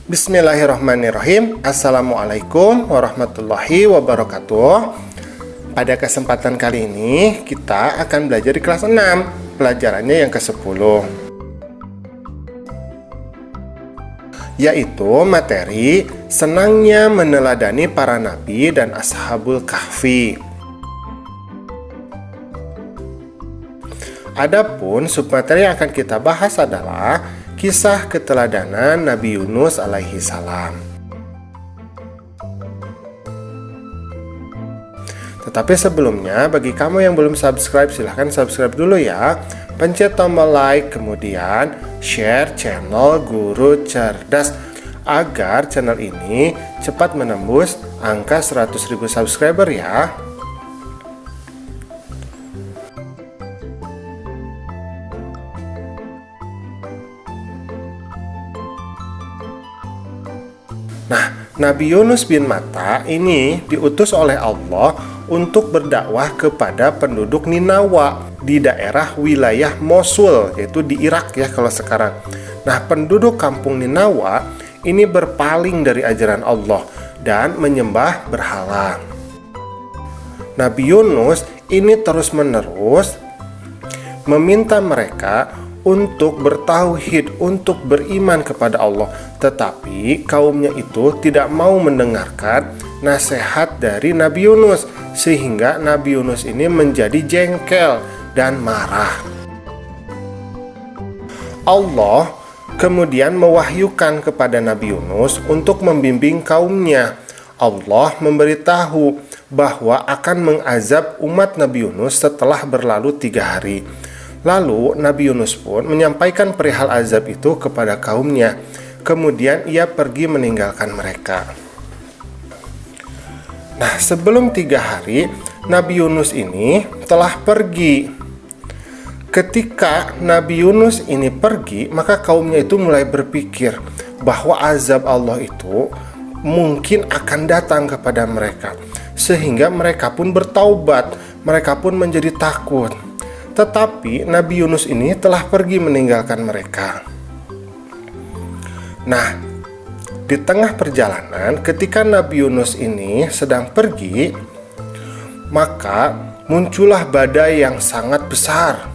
Bismillahirrahmanirrahim. Assalamualaikum warahmatullahi wabarakatuh. Pada kesempatan kali ini kita akan belajar di kelas 6, pelajarannya yang ke-10, yaitu materi senangnya meneladani para nabi dan ashabul kahfi. Adapun submateri yang akan kita bahas adalah kisah keteladanan Nabi Yunus alaihi salam. Tetapi sebelumnya, bagi kamu yang belum subscribe, silahkan subscribe dulu ya. Pencet tombol like, kemudian share channel Guru Cerdas agar channel ini cepat menembus angka 100.000 subscriber ya. Nah, Nabi Yunus bin Matta ini diutus oleh Allah untuk berdakwah kepada penduduk Ninawa di daerah wilayah Mosul, yaitu di Irak ya kalau sekarang. Nah, penduduk kampung Ninawa ini berpaling dari ajaran Allah dan menyembah berhala. Nabi Yunus ini terus-menerus meminta mereka untuk bertauhid, untuk beriman kepada Allah. Tetapi kaumnya itu tidak mau mendengarkan nasihat dari Nabi Yunus, sehingga Nabi Yunus ini menjadi jengkel dan marah. Allah kemudian mewahyukan kepada Nabi Yunus untuk membimbing kaumnya. Allah memberitahu bahwa akan mengazab umat Nabi Yunus setelah berlalu 3 hari. Lalu Nabi Yunus pun menyampaikan perihal azab itu kepada kaumnya. Kemudian ia pergi meninggalkan mereka. Nah, sebelum 3 hari Nabi Yunus ini telah pergi. Ketika Nabi Yunus ini pergi, maka kaumnya itu mulai berpikir bahwa azab Allah itu mungkin akan datang kepada mereka. Sehingga mereka pun bertaubat, mereka pun menjadi takut. Tetapi Nabi Yunus ini telah pergi meninggalkan mereka. Nah, di tengah perjalanan ketika Nabi Yunus ini sedang pergi, maka muncullah badai yang sangat besar.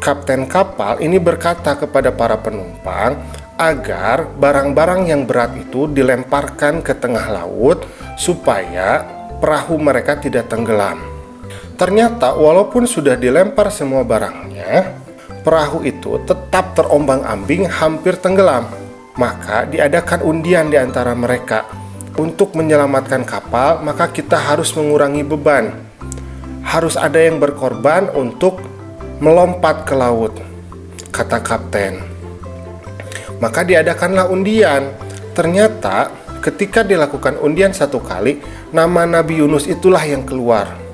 Kapten kapal ini berkata kepada para penumpang agar barang-barang yang berat itu dilemparkan ke tengah laut supaya perahu mereka tidak tenggelam. Ternyata walaupun sudah dilempar semua barangnya, perahu itu tetap terombang-ambing hampir tenggelam. Maka diadakan undian di antara mereka. Untuk menyelamatkan kapal, maka kita harus mengurangi beban. Harus ada yang berkorban untuk melompat ke laut, kata kapten. Maka diadakanlah undian. Ternyata ketika dilakukan undian 1 kali, nama Nabi Yunus itulah yang keluar.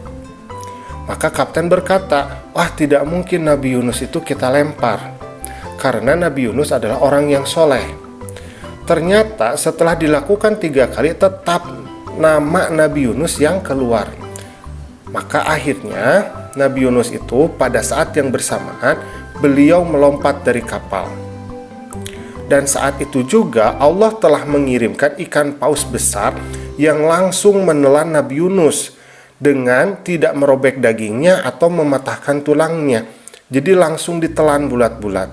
Maka kapten berkata, wah, tidak mungkin Nabi Yunus itu kita lempar, karena Nabi Yunus adalah orang yang soleh. Ternyata setelah dilakukan 3 kali, tetap nama Nabi Yunus yang keluar. Maka akhirnya Nabi Yunus itu pada saat yang bersamaan, beliau melompat dari kapal. Dan saat itu juga Allah telah mengirimkan ikan paus besar yang langsung menelan Nabi Yunus dengan tidak merobek dagingnya atau mematahkan tulangnya. Jadi langsung ditelan bulat-bulat.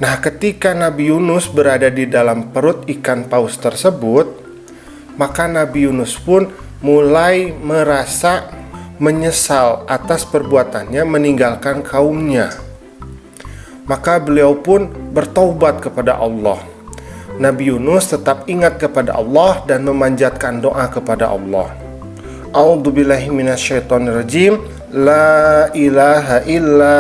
Nah, ketika Nabi Yunus berada di dalam perut ikan paus tersebut, maka Nabi Yunus pun mulai merasa menyesal atas perbuatannya meninggalkan kaumnya. Maka beliau pun bertaubat kepada Allah. Nabi Yunus tetap ingat kepada Allah dan memanjatkan doa kepada Allah. A'udzubillahi minasyaitonirrajim. La ilaha illa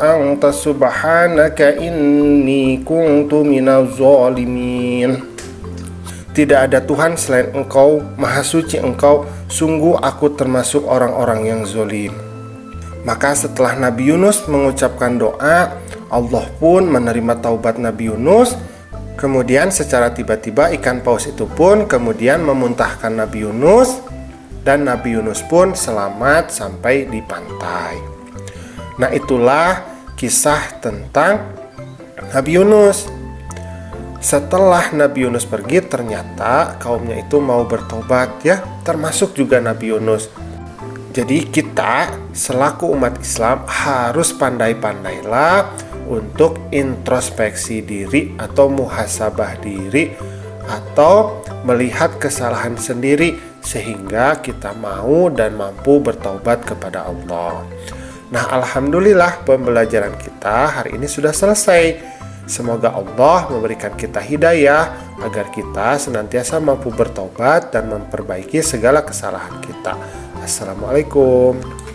anta subhanaka inni kuntu minaz zalimin. Tidak ada Tuhan selain Engkau, Maha Suci Engkau, sungguh aku termasuk orang-orang yang zalim. Maka setelah Nabi Yunus mengucapkan doa, Allah pun menerima taubat Nabi Yunus. Kemudian secara tiba-tiba ikan paus itu pun kemudian memuntahkan Nabi Yunus. Dan Nabi Yunus pun selamat sampai di pantai. Nah, itulah kisah tentang Nabi Yunus. Setelah Nabi Yunus pergi, ternyata kaumnya itu mau bertobat ya, termasuk juga Nabi Yunus. Jadi kita selaku umat Islam harus pandai-pandailah untuk introspeksi diri atau muhasabah diri atau melihat kesalahan sendiri sehingga kita mau dan mampu bertaubat kepada Allah. Nah, alhamdulillah pembelajaran kita hari ini sudah selesai. Semoga Allah memberikan kita hidayah agar kita senantiasa mampu bertobat dan memperbaiki segala kesalahan kita. Assalamualaikum.